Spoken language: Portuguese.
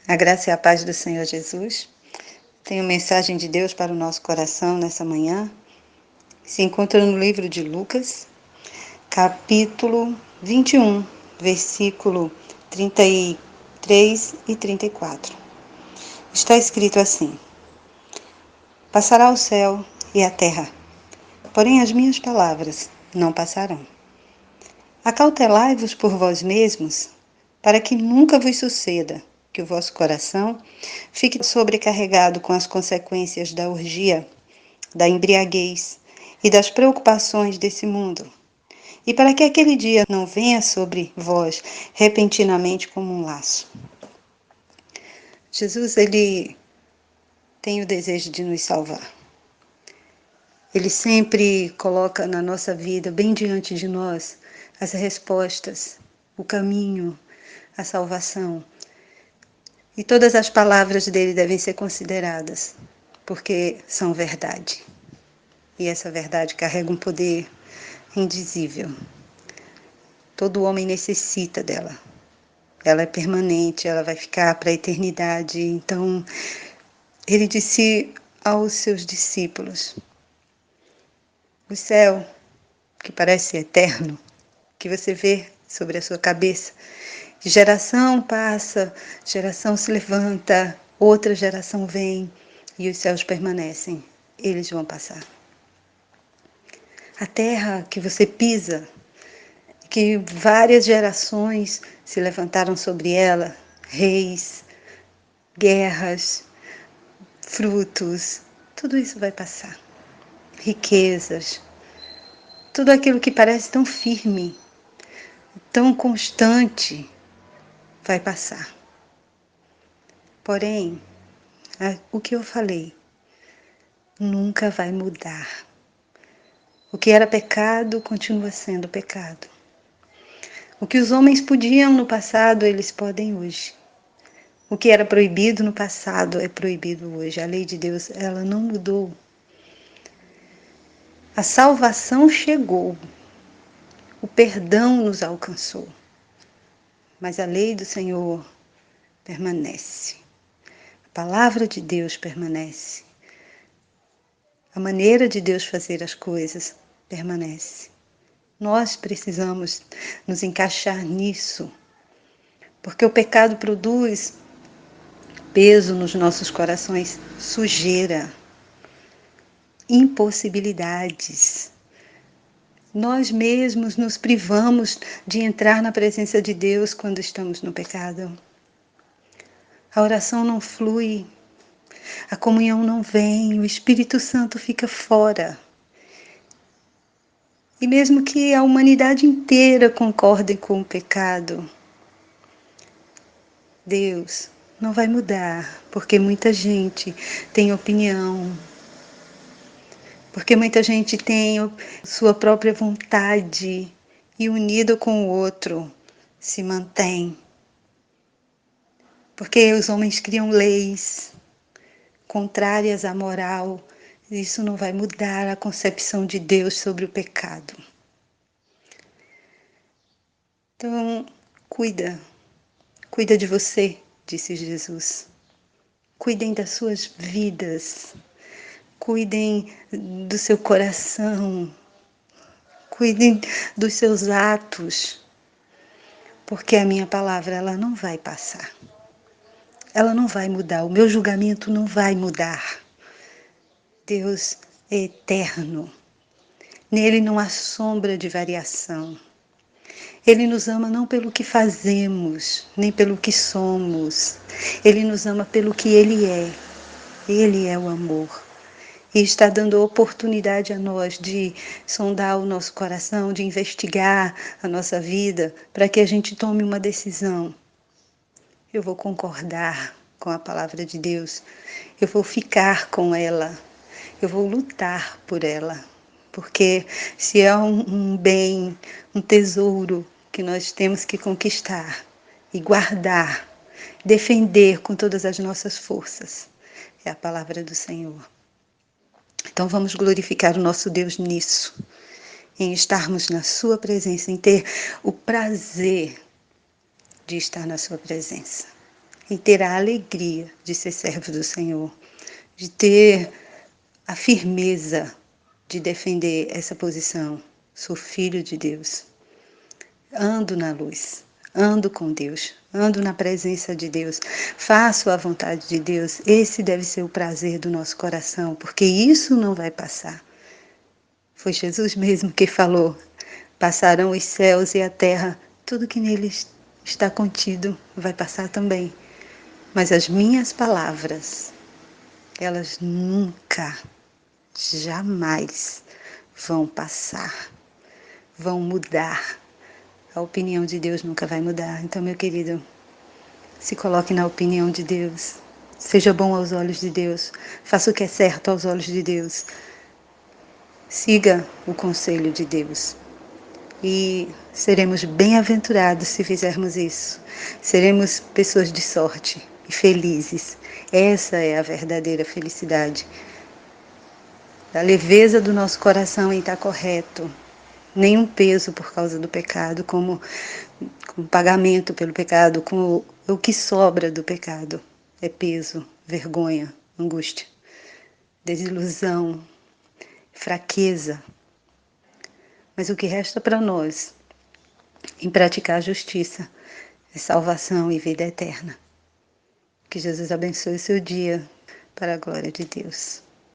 A graça e a paz do Senhor Jesus. Tenho mensagem de Deus para o nosso coração nessa manhã. Se encontra no livro de Lucas, capítulo 21, versículo 33 e 34. Está escrito assim: Passará o céu e a terra, porém as minhas palavras não passarão. Acautelai-vos por vós mesmos, para que nunca vos suceda que o vosso coração fique sobrecarregado com as consequências da orgia, da embriaguez e das preocupações desse mundo, e para que aquele dia não venha sobre vós repentinamente como um laço. Jesus, ele tem o desejo de nos salvar. Ele sempre coloca na nossa vida, bem diante de nós, as respostas, o caminho, a salvação. E todas as palavras dele devem ser consideradas, porque são verdade. E essa verdade carrega um poder indizível. Todo homem necessita dela. Ela é permanente, ela vai ficar para a eternidade. Então, ele disse aos seus discípulos: o céu, que parece eterno, que você vê sobre a sua cabeça, geração passa, geração se levanta, outra geração vem e os céus permanecem, eles vão passar. A terra que você pisa, que várias gerações se levantaram sobre ela, reis, guerras, frutos, tudo isso vai passar. Riquezas, tudo aquilo que parece tão firme, tão constante, vai passar. Porém, o que eu falei nunca vai mudar. O que era pecado continua sendo pecado. O que os homens podiam no passado, eles podem hoje. O que era proibido no passado é proibido hoje. A lei de Deus, ela não mudou. A salvação chegou. O perdão nos alcançou. Mas a lei do Senhor permanece. A palavra de Deus permanece. A maneira de Deus fazer as coisas permanece. Nós precisamos nos encaixar nisso, porque o pecado produz peso nos nossos corações, sujeira, impossibilidades. Nós mesmos nos privamos de entrar na presença de Deus quando estamos no pecado. A oração não flui, a comunhão não vem, o Espírito Santo fica fora. E mesmo que a humanidade inteira concorde com o pecado, Deus não vai mudar, porque muita gente tem opinião, porque muita gente tem sua própria vontade e unido com o outro se mantém. Porque os homens criam leis contrárias à moral. Isso não vai mudar a concepção de Deus sobre o pecado. Então, cuida de você, disse Jesus. Cuidem das suas vidas. Cuidem do seu coração. Cuidem dos seus atos. Porque a minha palavra, ela não vai passar. Ela não vai mudar. O meu julgamento não vai mudar. Deus é eterno. Nele não há sombra de variação. Ele nos ama não pelo que fazemos, nem pelo que somos. Ele nos ama pelo que Ele é. Ele é o amor. E está dando oportunidade a nós de sondar o nosso coração, de investigar a nossa vida, para que a gente tome uma decisão. Eu vou concordar com a palavra de Deus. Eu vou ficar com ela. Eu vou lutar por ela. Porque se é um bem, um tesouro que nós temos que conquistar e guardar, defender com todas as nossas forças, é a palavra do Senhor. Então vamos glorificar o nosso Deus nisso, em estarmos na sua presença, em ter o prazer de estar na sua presença. em ter a alegria de ser servo do Senhor, de ter a firmeza de defender essa posição. Sou filho de Deus. Ando na luz, ando com Deus, ando na presença de Deus, faço a vontade de Deus. Esse deve ser o prazer do nosso coração, porque isso não vai passar. Foi Jesus mesmo que falou: passarão os céus e a terra, tudo que neles está contido vai passar também. Mas as minhas palavras, elas nunca, jamais vão passar, vão mudar. A opinião de Deus nunca vai mudar. Então, meu querido, se coloque na opinião de Deus. Seja bom aos olhos de Deus. Faça o que é certo aos olhos de Deus. Siga o conselho de Deus. E seremos bem-aventurados se fizermos isso. Seremos pessoas de sorte e felizes. Essa é a verdadeira felicidade. A leveza do nosso coração em estar correto. Nenhum peso por causa do pecado, como pagamento pelo pecado, como o que sobra do pecado. É peso, vergonha, angústia, desilusão, fraqueza. Mas o que resta para nós em praticar a justiça é salvação e vida eterna. Que Jesus abençoe o seu dia para a glória de Deus.